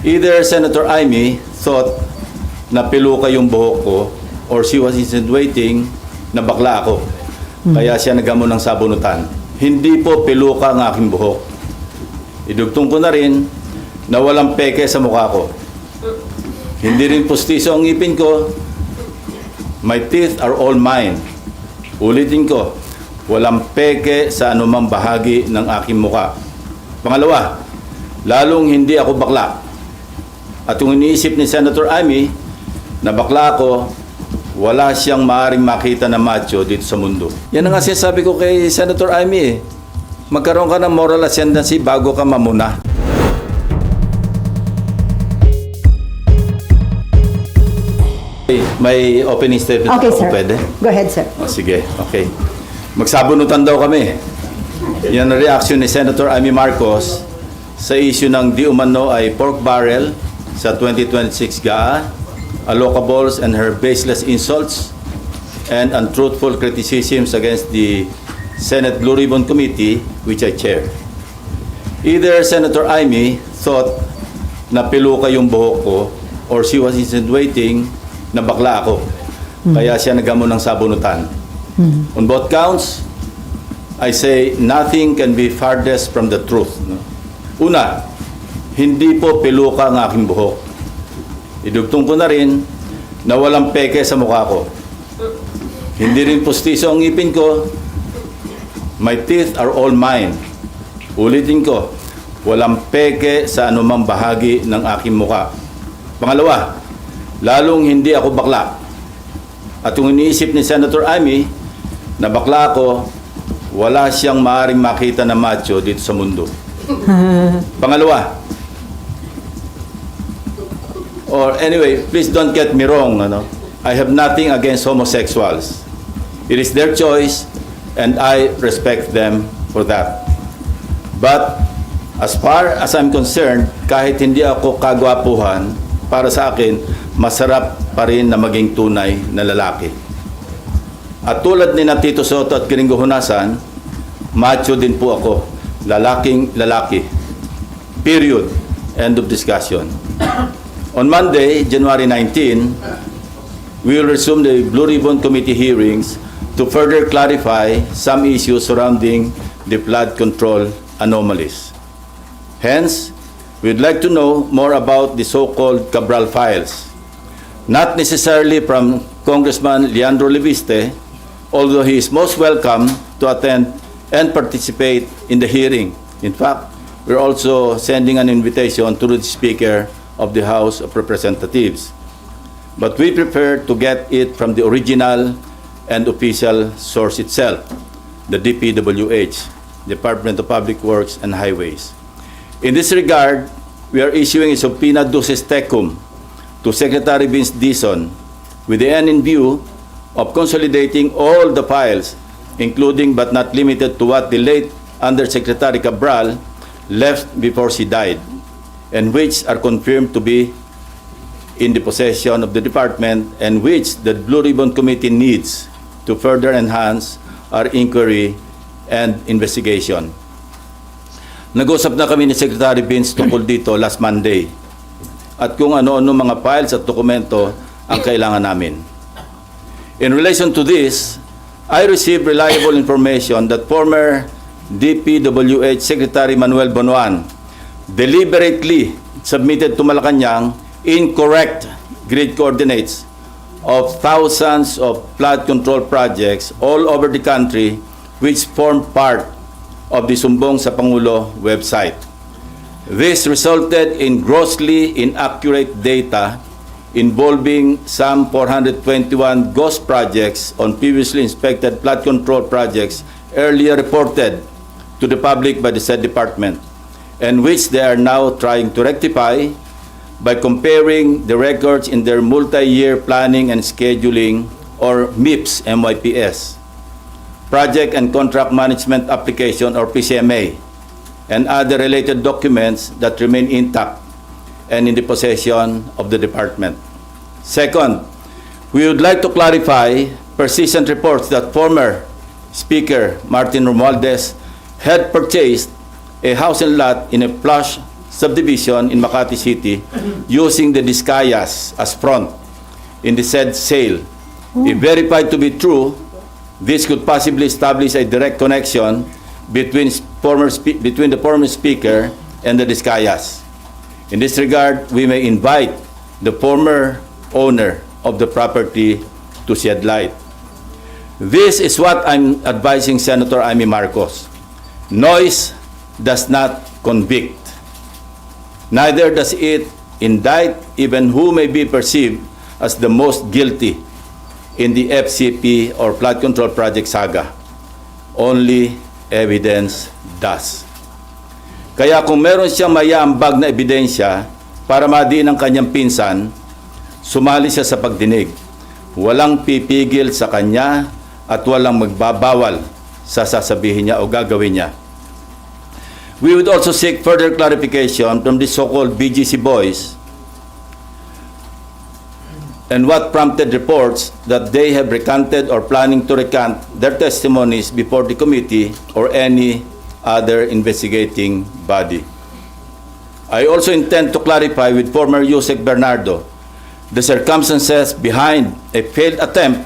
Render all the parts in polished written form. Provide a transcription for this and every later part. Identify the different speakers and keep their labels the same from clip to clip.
Speaker 1: Either Senator Amy thought na piluka yung buhok ko or she was insinuating na bakla ako. Kaya siya nagamo ng sabunutan. Hindi po piluka ang aking buhok. Idugtong ko na rin na walang peke sa mukha ko. Hindi rin pustiso ang ngipin ko. My teeth are all mine. Ulitin ko, walang peke sa anumang bahagi ng aking mukha. Pangalawa, lalong hindi ako bakla. At kung iniisip ni Senator Amy na bakla ako, wala siyang maaaring makita na macho dito sa mundo. Yan ang nga sinasabi ko kay Senator Amy eh. Magkaroon ka ng moral ascendancy bago ka mamuna. May opening statement
Speaker 2: Okay,
Speaker 1: ako,
Speaker 2: sir.
Speaker 1: pwede?
Speaker 2: Go ahead, sir.
Speaker 1: Sige, okay. Magsabunutan daw kami. Yan ang reaction ni Senator Amy Marcos sa issue ng di umano ay pork barrel sa 2026 GAA, allocables and her baseless insults and untruthful criticisms against the Senate Blue Ribbon Committee, which I chair. Either Senator Amy thought na piluka yung buhok ko or she was insinuating na bakla ako. Kaya siya nagamo ng sabunutan. On both counts, I say nothing can be farthest from the truth. Una, hindi po piluka ang aking buhok. Idugtong ko na rin na walang peke sa mukha ko. Hindi rin pustiso ang ngipin ko. My teeth are all mine. Ulitin ko, walang peke sa anumang bahagi ng aking mukha. Pangalawa, lalong hindi ako bakla. At kung iniisip ni Senator Amy na bakla ako, wala siyang maaaring makita na macho dito sa mundo. Pangalawa, or anyway, please don't get me wrong, I have nothing against homosexuals. It is their choice and I respect them for that. But as far as I'm concerned, kahit hindi ako kagwapuhan, para sa akin, masarap pa rin na maging tunay na lalaki. At tulad ni Tito Soto at Kiringo Hunasan, macho din po ako. Lalaking lalaki. Period. End of discussion. On Monday, January 19, we will resume the Blue Ribbon Committee hearings to further clarify some issues surrounding the flood control anomalies. Hence, we'd like to know more about the so-called Cabral files. Not necessarily from Congressman Leandro Leviste, although he is most welcome to attend and participate in the hearing. In fact, we're also sending an invitation to the Speaker of the House of Representatives. But we prefer to get it from the original and official source itself, the DPWH, Department of Public Works and Highways. In this regard, we are issuing a subpoena duces tecum to Secretary Vince Dizon with the end in view of consolidating all the files, including but not limited to what the late Undersecretary Cabral left before she died, and which are confirmed to be in the possession of the department and which the Blue Ribbon Committee needs to further enhance our inquiry and investigation. Nag-usap na kami ni Secretary Vince tungkol dito last Monday at kung ano-ano mga files at dokumento ang kailangan namin. In relation to this, I received reliable information that former DPWH Secretary Manuel Bonoan deliberately submitted to Malacanang incorrect grid coordinates of thousands of flood control projects all over the country which form part of the Sumbong sa Pangulo website. This resulted in grossly inaccurate data involving some 421 ghost projects on previously inspected flood control projects earlier reported to the public by the said department, and which they are now trying to rectify by comparing the records in their multi-year planning and scheduling, or MIPS, MYPS, Project and Contract Management Application, or PCMA, and other related documents that remain intact and in the possession of the department. Second, we would like to clarify persistent reports that former Speaker Martin Romualdez had purchased a house and lot in a plush subdivision in Makati City using the Discayas as front in the said sale. If verified to be true, this could possibly establish a direct connection between the former speaker and the Discayas. In this regard, we may invite the former owner of the property to shed light. This is what I'm advising Senator Amy Marcos. Noise does not convict. Neither does it indict even who may be perceived as the most guilty in the FCP or flood control project saga. Only evidence does. Kaya kung meron siyang mayaambag na ebidensya para madiin ang kanyang pinsan, sumali siya sa pagdinig. Walang pipigil sa kanya at walang magbabawal sa sasabihin niya o gagawin niya. We would also seek further clarification from the so-called BGC boys and what prompted reports that they have recanted or planning to recant their testimonies before the committee or any other investigating body. I also intend to clarify with former Yusek Bernardo the circumstances behind a failed attempt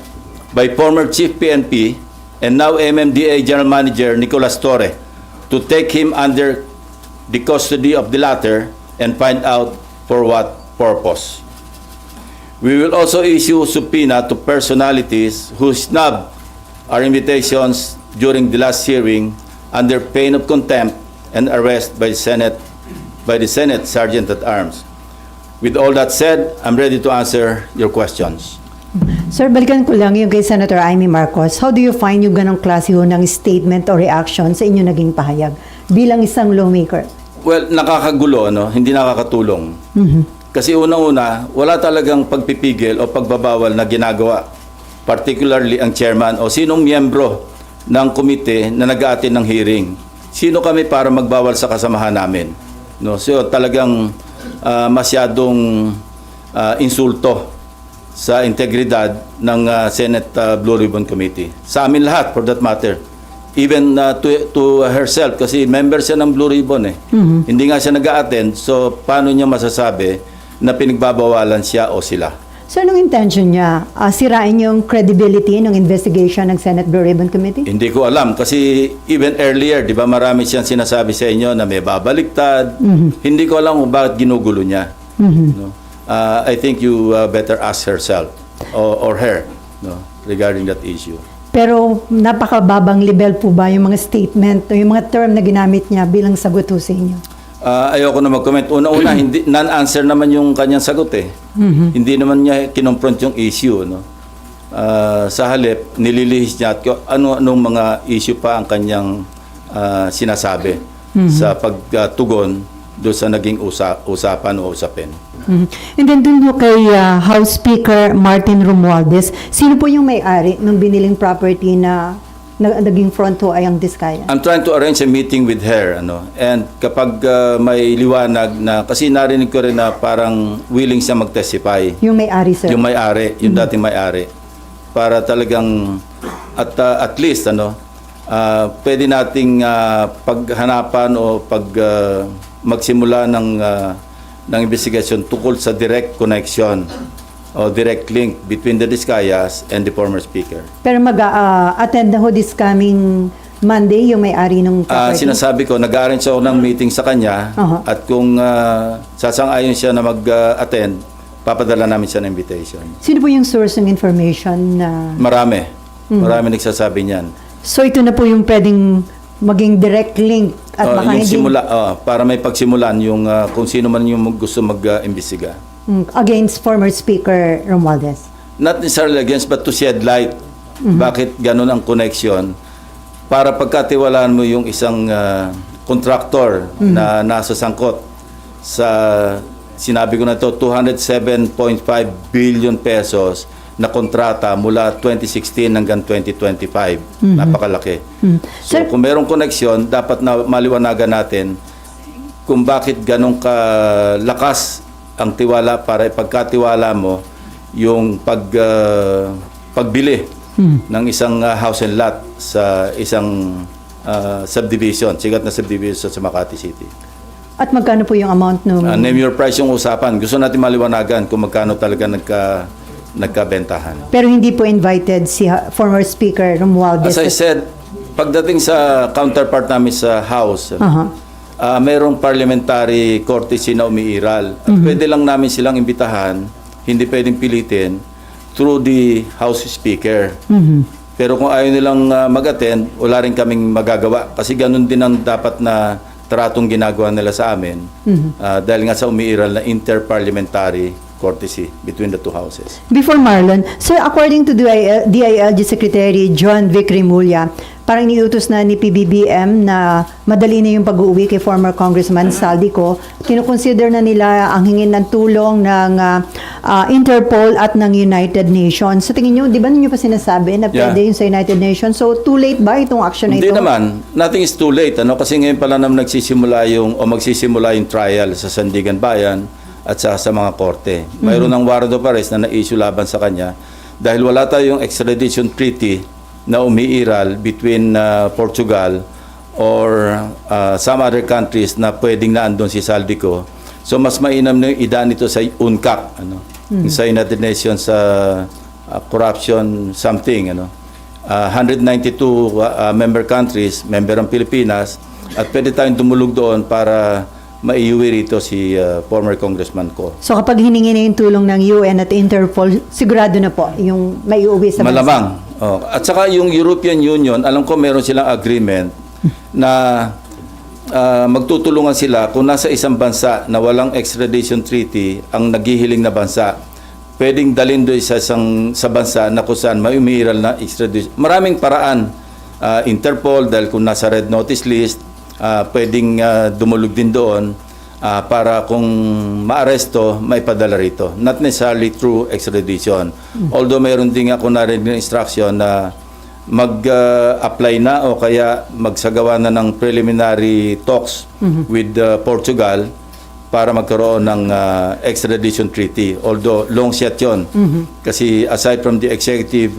Speaker 1: by former Chief PNP and now MMDA General Manager Nicolas Torre to take him under the custody of the latter and find out for what purpose. We will also issue subpoena to personalities who snubbed our invitations during the last hearing under pain of contempt and arrest by the Senate Sergeant at Arms. With all that said, I'm ready to answer your questions.
Speaker 2: Sir, balikan ko lang yung kay Senator Amy Marcos. How do you find yung ganong klase ho ng statement or reaction sa inyo naging pahayag bilang isang lawmaker?
Speaker 1: Well, nakakagulo, no? Hindi nakakatulong. Kasi unang-una, wala talagang pagpipigil o pagbabawal na ginagawa. Particularly ang chairman o sinong miyembro ng komite na nag-aatin ng hearing. Sino kami para magbawal sa kasamahan namin? No? So talagang masyadong insulto sa integridad ng Senate Blue Ribbon Committee. Sa amin lahat, for that matter. Even to herself, kasi member siya ng Blue Ribbon eh. Hindi nga siya nag-a-attend, so paano niya masasabi na pinagbabawalan siya o sila?
Speaker 2: So, anong intention niya? Sirain yung credibility ng investigation ng Senate Blue Ribbon Committee?
Speaker 1: Hindi ko alam, kasi even earlier, di ba marami siyang sinasabi sa inyo na may babaliktad. Hindi ko alam kung bakit ginugulo niya. No? I think you better ask herself or her, no, regarding that issue.
Speaker 2: Pero napakababang level po ba yung mga statement o yung mga term na ginamit niya bilang sagot ho sa inyo?
Speaker 1: Ayoko na mag-comment. Una-una, hindi non-answer naman yung kanyang sagot eh. Hindi naman niya kinonfront yung issue, no. Sa halip, nililihis niya at anong mga issue pa ang kanyang sinasabi sa pagtugon doon sa naging usapan o usapin.
Speaker 2: And then dun ho kay House Speaker Martin Romualdez, sino po yung may-ari ng biniling property na naging front ho ay ang Discaya?
Speaker 1: I'm trying to arrange a meeting with her, ano. And kapag may liwanag na, kasi narinig ko rin na parang willing siya mag-testify.
Speaker 2: Yung may-ari, sir?
Speaker 1: Yung may-ari, yung dating may-ari. Para talagang at least ano, pwede nating paghanapan o magsimula ng investigation tungkol sa direct connection o direct link between the Discayas and the former speaker.
Speaker 2: Pero mag-attend na ho this coming Monday yung may-ari ng property?
Speaker 1: Sinasabi ko, nag-arrange ako ng meeting sa kanya at kung sasang-ayon siya na mag-attend, papadala namin siya ng invitation.
Speaker 2: Sino po yung source ng information na...
Speaker 1: Marami. Marami nagsasabi niyan.
Speaker 2: So ito na po yung pwedeng maging direct link at baka
Speaker 1: yung
Speaker 2: hindi...
Speaker 1: simula, para may pagsimulan yung kung sino man yung gusto mag-imbestiga.
Speaker 2: Against former Speaker Romualdez?
Speaker 1: Not necessarily against, but to shed light. Bakit ganun ang connection? Para pagkatiwalaan mo yung isang contractor na nasa sangkot sa, sinabi ko na to, 207.5 billion pesos na kontrata mula 2016 hanggang 2025. Napakalaki. So
Speaker 2: Sir,
Speaker 1: kung mayroong connection, dapat na maliwanagan natin kung bakit ganong kalakas ang tiwala para ipagkatiwala mo yung pagbili ng isang house and lot sa isang subdivision, sikat na subdivision sa Makati City.
Speaker 2: At magkano po yung amount nung...
Speaker 1: Name your price yung usapan. Gusto natin maliwanagan kung magkano talaga nagkabentahan.
Speaker 2: Pero hindi po invited si former Speaker Romualdez.
Speaker 1: As I said, pagdating sa counterpart namin sa House, mayroong parliamentary courtesy na umiiral. At pwede lang namin silang imbitahan, hindi pwedeng pilitin, through the House Speaker. Pero kung ayaw nilang mag-attend, wala rin kaming magagawa. Kasi ganun din ang dapat na tratong ginagawa nila sa amin. Dahil nga sa umiiral na interparliamentary courtesy between the two houses.
Speaker 2: Before Marlon, sir, according to DILG Secretary John Vic Rimulya, parang iniutos na ni PBBM na madali na yung pag-uwi kay former Congressman Saldico. Kinukonsider na nila ang hingin ng tulong ng Interpol at ng United Nations. Sa tingin nyo, di ba ninyo pa sinasabi na pwede yun sa United Nations? So, too late ba itong action na ito?
Speaker 1: Hindi naman. Nothing is too late. Kasi ngayon pala naman magsisimula yung trial sa Sandigan Bayan at sa mga korte. Mayroon ng warrant of arrest na na-issue laban sa kanya dahil wala tayong extradition treaty na umiiral between Portugal or some other countries na pwedeng naandun si Saldico. So mas mainam na yung idaan ito sa UNCAC, sa United Nations corruption something, 192 member countries, member ang Pilipinas, at pwede tayong dumulog doon para maiuwi rito si former Congressman ko.
Speaker 2: So kapag hiningi na yung tulong ng UN at Interpol, sigurado na po yung maiuwi sa bansa?
Speaker 1: Malamang. At saka yung European Union, alam ko meron silang agreement na magtutulungan sila kung nasa isang bansa na walang extradition treaty ang naghihiling na bansa. Pwedeng dalhin doon sa bansa na kung saan may umiiral na extradition. Maraming paraan. Interpol, dahil kung nasa red notice list, pwedeng dumulog din doon para kung maaresto, maipadala rito. Not necessarily through extradition. Although mayroon din ako narinig ng instruction na mag-apply na o kaya magsagawa na ng preliminary talks with Portugal para magkaroon ng extradition treaty. Although long shot yun. Kasi aside from the executive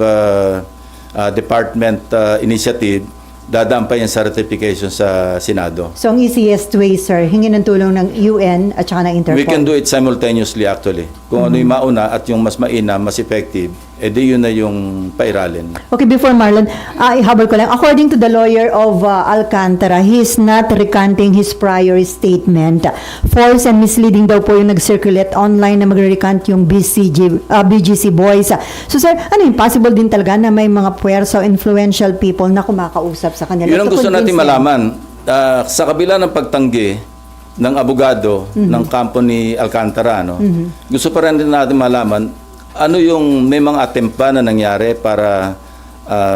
Speaker 1: department initiative, dadaan pa yan sa ratification sa Senado.
Speaker 2: So, ang easiest way, sir, hingin ng tulong ng UN at saka ng Interpol?
Speaker 1: We can do it simultaneously actually. Kung ano yung mauna at yung mas mainam, mas effective, edi yun na yung pairalin.
Speaker 2: Okay, before Marlon, ihabol ko lang. According to the lawyer of Alcantara, he is not recanting his prior statement. False and misleading daw po yung nag-circulate online na magre-recant yung BGC boys. So sir, ano yung possible din talaga na may mga puwersa o influential people na kumakausap sa kanila?
Speaker 1: Yun ang gusto natin malaman. Sa kabila ng pagtanggi ng abogado ng kampo ni Alcantara, gusto pa rin natin malaman ano yung may mga attempt pa na nangyari para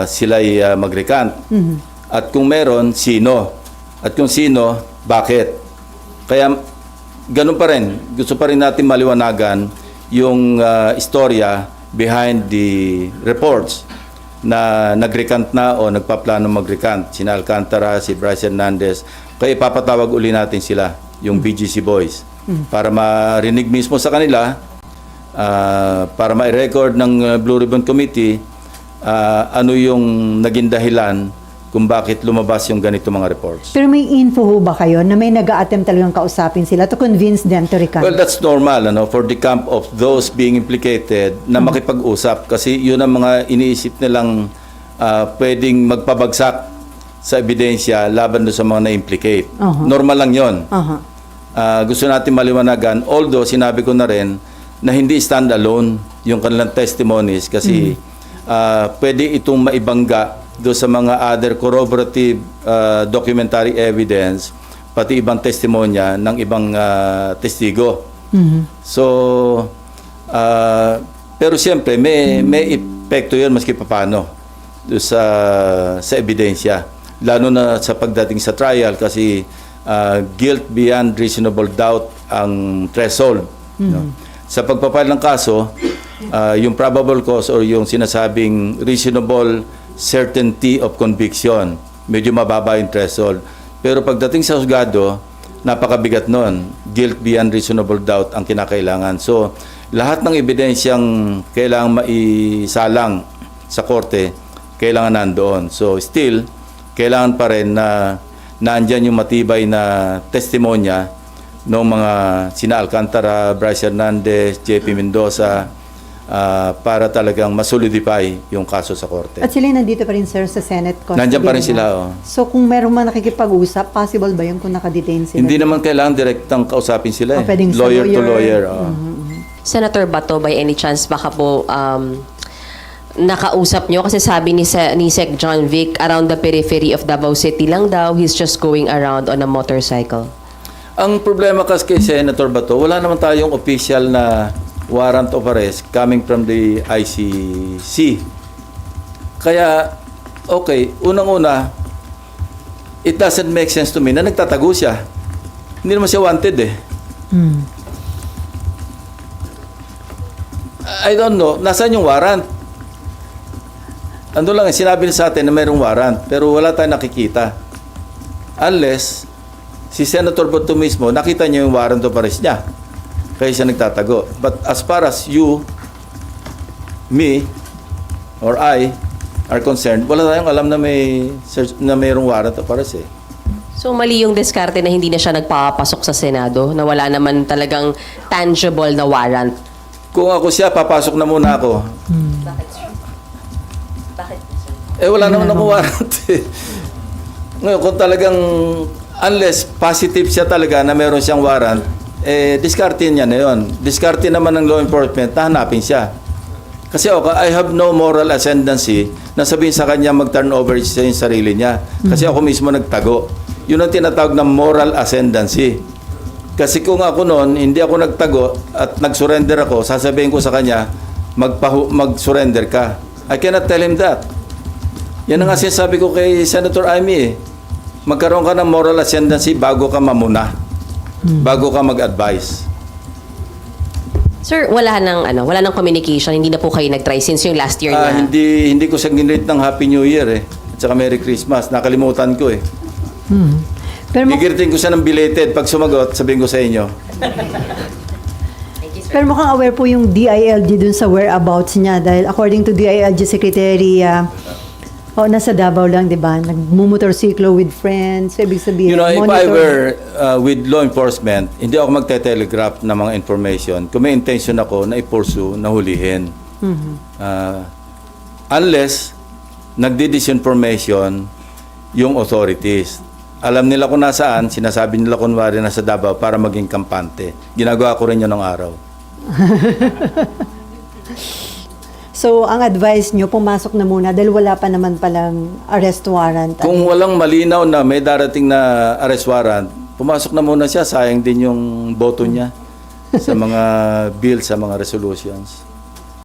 Speaker 1: sila'y mag-recant. At kung meron, sino? At kung sino, bakit? Kaya ganun pa rin. Gusto pa rin natin maliwanagan yung istorya behind the reports na nag-recant na o nagpaplano mag-recant. Sina Alcantara, si Bryce Hernandez. Kaya ipapatawag uli natin sila, yung BGC boys, para marinig mismo sa kanila, para ma-record ng Blue Ribbon Committee ano yung naging dahilan kung bakit lumabas yung ganito mga reports.
Speaker 2: Pero may info ho ba kayo na may nag-a-attempt talagang kausapin sila to convince them to recant?
Speaker 1: Well, that's normal for the camp of those being implicated na makipag-usap kasi yun ang mga iniisip nilang pwedeng magpabagsak sa ebidensya laban doon sa mga na-implicate. Normal lang yun. Gusto natin maliwanagan, although sinabi ko na rin na hindi stand-alone yung kanilang testimonies kasi pwede itong maibangga do sa mga other corroborative documentary evidence pati ibang testimonya ng ibang testigo. So pero siyempre may epekto 'yun maski papaano do sa ebidensya lalo na sa pagdating sa trial kasi guilt beyond reasonable doubt ang threshold. Sa pagpapile ng kaso, yung probable cause or yung sinasabing reasonable certainty of conviction, medyo mababa yung threshold. Pero pagdating sa husgado, napakabigat nun. Guilt beyond reasonable doubt ang kinakailangan. So, lahat ng ebidensyang kailangan maisalang sa korte, kailangan nandoon. So, still, kailangan pa rin na naandyan yung matibay na testimonya ng mga sina Alcantara, Bryce Hernandez, JP Mendoza, para talagang masolidify yung kaso sa korte.
Speaker 2: At sila nandito pa rin, sir, sa Senate custody.
Speaker 1: Nandiyan pa rin
Speaker 2: na.
Speaker 1: sila, oh.
Speaker 2: So kung meron man nakikipag-usap, possible ba yun kung nakadetain sila?
Speaker 1: Hindi naman kailangan direktang kausapin sila.
Speaker 2: Oh, pwedeng sa
Speaker 1: Lawyer to
Speaker 2: lawyer.
Speaker 1: lawyer. Oh.
Speaker 3: Senator Bato, by any chance, baka po nakausap nyo? Kasi sabi ni Sec John Vic, around the periphery of Davao City lang daw, he's just going around on a motorcycle.
Speaker 1: Ang problema kasi kay Senator Bato, wala naman tayong official na warrant of arrest coming from the ICC. Kaya, okay, unang-una, it doesn't make sense to me na nagtatago siya. Hindi naman siya wanted eh. I don't know, nasaan yung warrant? Ano lang, sinabi niya sa atin na mayroong warrant, pero wala tayong nakikita. Unless, si Senator Bato mismo, nakita niya yung warrant of arrest niya. Kaya siya nagtatago. But as far as you, me, or I are concerned, wala tayong alam na mayroong warrant of arrest eh.
Speaker 3: So mali yung diskarte na hindi na siya nagpapasok sa Senado, na wala naman talagang tangible na warrant.
Speaker 1: Kung ako siya, papasok na muna ako. Wala naman akong warrant eh. Ngayon, kung talagang, unless positive siya talaga na meron siyang warrant, diskarte niya na yun. Diskarte naman ng law enforcement na hanapin siya. Kasi okay, I have no moral ascendancy na sabihin sa kanya mag-turn over siya yung sarili niya. Kasi ako mismo nagtago. Yun ang tinatawag na moral ascendancy. Kasi kung ako noon, hindi ako nagtago at nag-surrender ako, sasabihin ko sa kanya, mag-surrender ka. I cannot tell him that. Yan ang nga sinasabi ko kay Senator Amy eh. Magkaroon ka ng moral ascendancy bago ka mamuna. Bago ka mag-advise.
Speaker 3: Sir, wala nang communication, hindi na po kayo nag-try since yung last year na.
Speaker 1: Hindi ko siya ginrate ng Happy New Year eh. At saka Merry Christmas. Nakalimutan ko eh.
Speaker 2: Pero,
Speaker 1: Gigiritin ko siya ng belated. Pag sumagot, sabihin ko sa inyo.
Speaker 2: pero mukhang aware po yung DILG dun sa whereabouts niya dahil according to DILG Secretary, nasa Davao lang, di ba? Nagmumotorsiklo with friends. So, ibig sabihin,
Speaker 1: You know, if I were with law enforcement, hindi ako magte-telegraph ng mga information. Kung may intention ako na i-pursue, na hulihin. Unless, nagdi-disinformation yung authorities. Alam nila kung nasaan, sinasabi nila kunwari nasa Davao para maging kampante. Ginagawa ko rin yun ng araw.
Speaker 2: So, ang advice nyo, pumasok na muna dahil wala pa naman palang arrest warrant.
Speaker 1: Kung walang malinaw na may darating na arrest warrant, pumasok na muna siya. Sayang din yung boto niya sa mga bill, sa mga resolutions.